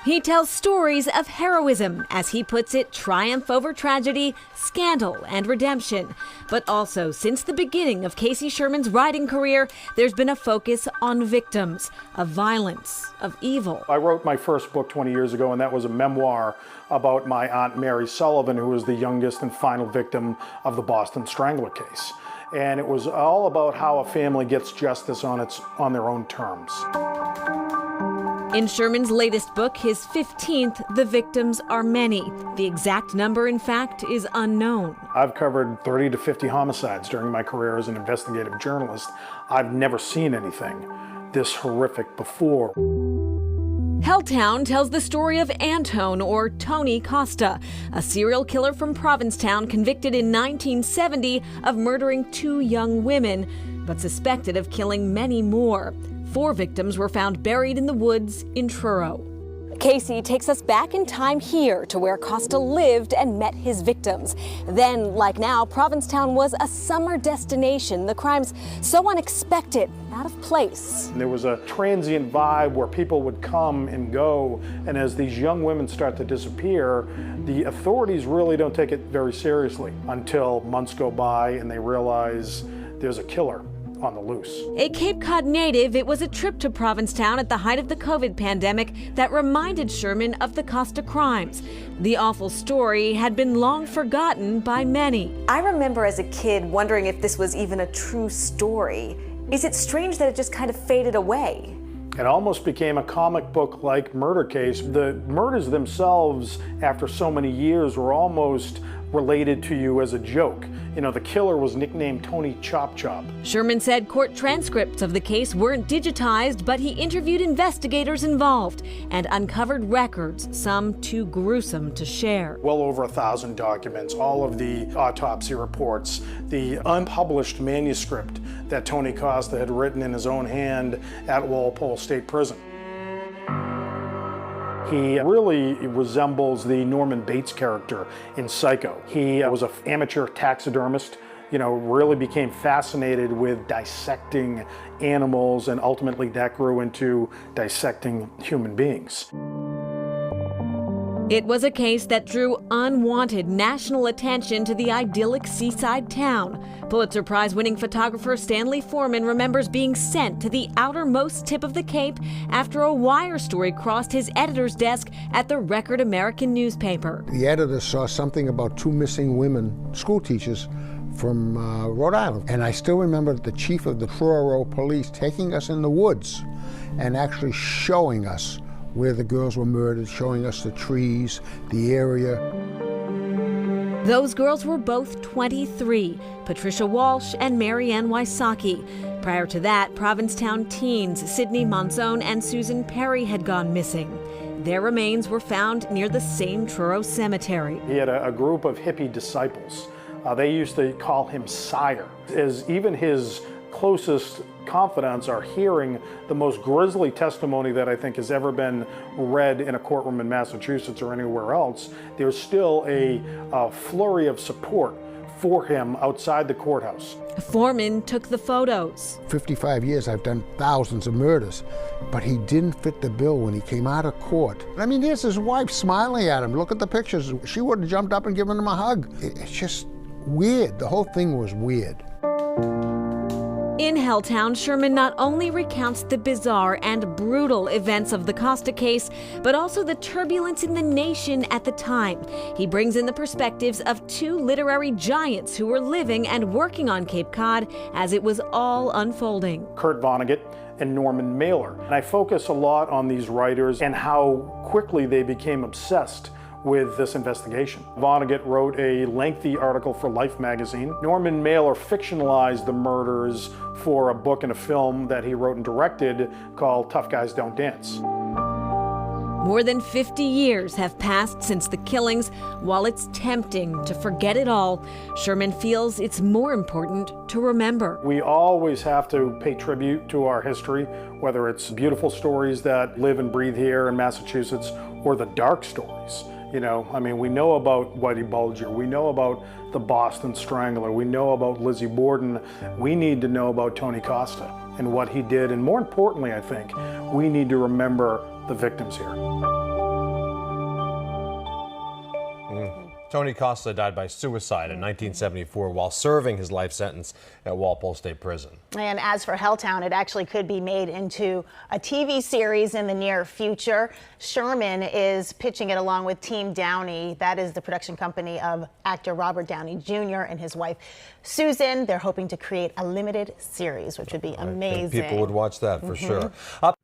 He tells stories of heroism, as he puts it, triumph over tragedy, scandal, and redemption. But also, since the beginning of Casey Sherman's writing career, there's been a focus on victims of violence, of evil. I wrote my first book 20 years ago, and that was a memoir about my Aunt Mary Sullivan, who was the youngest and final victim of the Boston Strangler case. And it was all about how a family gets justice on their own terms. In Sherman's latest book, his 15th, The Victims Are Many. The exact number, in fact, is unknown. I've covered 30 to 50 homicides during my career as an investigative journalist. I've never seen anything this horrific before. Helltown tells the story of Antone, or Tony Costa, a serial killer from Provincetown convicted in 1970 of murdering 2 young women, but suspected of killing many more. 4 victims were found buried in the woods in Truro. Casey takes us back in time here to where Costa lived and met his victims. Then, like now, Provincetown was a summer destination. The crimes so unexpected, out of place. There was a transient vibe where people would come and go, and as these young women start to disappear, the authorities really don't take it very seriously until months go by and they realize there's a killer on the loose. A Cape Cod native, it was a trip to Provincetown at the height of the COVID pandemic that reminded Sherman of the Costa crimes. The awful story had been long forgotten by many. I remember as a kid wondering if this was even a true story. Is it strange that it just kind of faded away? It almost became a comic book-like murder case. The murders themselves, after so many years, were almost related to you as a joke. You know, the killer was nicknamed Tony Chop Chop. Sherman said court transcripts of the case weren't digitized, but he interviewed investigators involved and uncovered records, some too gruesome to share. Well over 1,000 documents, all of the autopsy reports, the unpublished manuscript that Tony Costa had written in his own hand at Walpole State Prison. He really resembles the Norman Bates character in Psycho. He was an amateur taxidermist, really became fascinated with dissecting animals, and ultimately that grew into dissecting human beings. It was a case that drew unwanted national attention to the idyllic seaside town. Pulitzer Prize-winning photographer Stanley Foreman remembers being sent to the outermost tip of the Cape after a wire story crossed his editor's desk at the Record American newspaper. The editor saw something about 2 missing women, school teachers, from Rhode Island. And I still remember the chief of the Truro police taking us in the woods and actually showing us where the girls were murdered, showing us the trees, the area. Those girls were both 23, Patricia Walsh and Mary Ann Wysocki. Prior to that, Provincetown teens Sydney Monzone and Susan Perry had gone missing. Their remains were found near the same Truro cemetery. He had a group of hippie disciples. They used to call him Sire, as even his closest confidants are hearing the most grisly testimony that I think has ever been read in a courtroom in Massachusetts or anywhere else. There's still a flurry of support for him outside the courthouse. Foreman took the photos. 55 years I've done thousands of murders, but he didn't fit the bill when he came out of court. I mean, here's his wife smiling at him. Look at the pictures. She would have jumped up and given him a hug. It's just weird. The whole thing was weird. In Helltown, Sherman not only recounts the bizarre and brutal events of the Costa case, but also the turbulence in the nation at the time. He brings in the perspectives of 2 literary giants who were living and working on Cape Cod as it was all unfolding. Kurt Vonnegut and Norman Mailer. And I focus a lot on these writers and how quickly they became obsessed with this investigation. Vonnegut wrote a lengthy article for Life magazine. Norman Mailer fictionalized the murders for a book and a film that he wrote and directed called Tough Guys Don't Dance. More than 50 years have passed since the killings. While it's tempting to forget it all, Sherman feels it's more important to remember. We always have to pay tribute to our history, whether it's beautiful stories that live and breathe here in Massachusetts or the dark stories. We know about Whitey Bulger, we know about the Boston Strangler, we know about Lizzie Borden. We need to know about Tony Costa and what he did, and more importantly, I think, we need to remember the victims here. Tony Costa died by suicide in 1974 while serving his life sentence at Walpole State Prison. And as for Helltown, it actually could be made into a TV series in the near future. Sherman is pitching it along with Team Downey. That is the production company of actor Robert Downey Jr. and his wife Susan. They're hoping to create a limited series, which would be amazing. I think people would watch that for sure. Up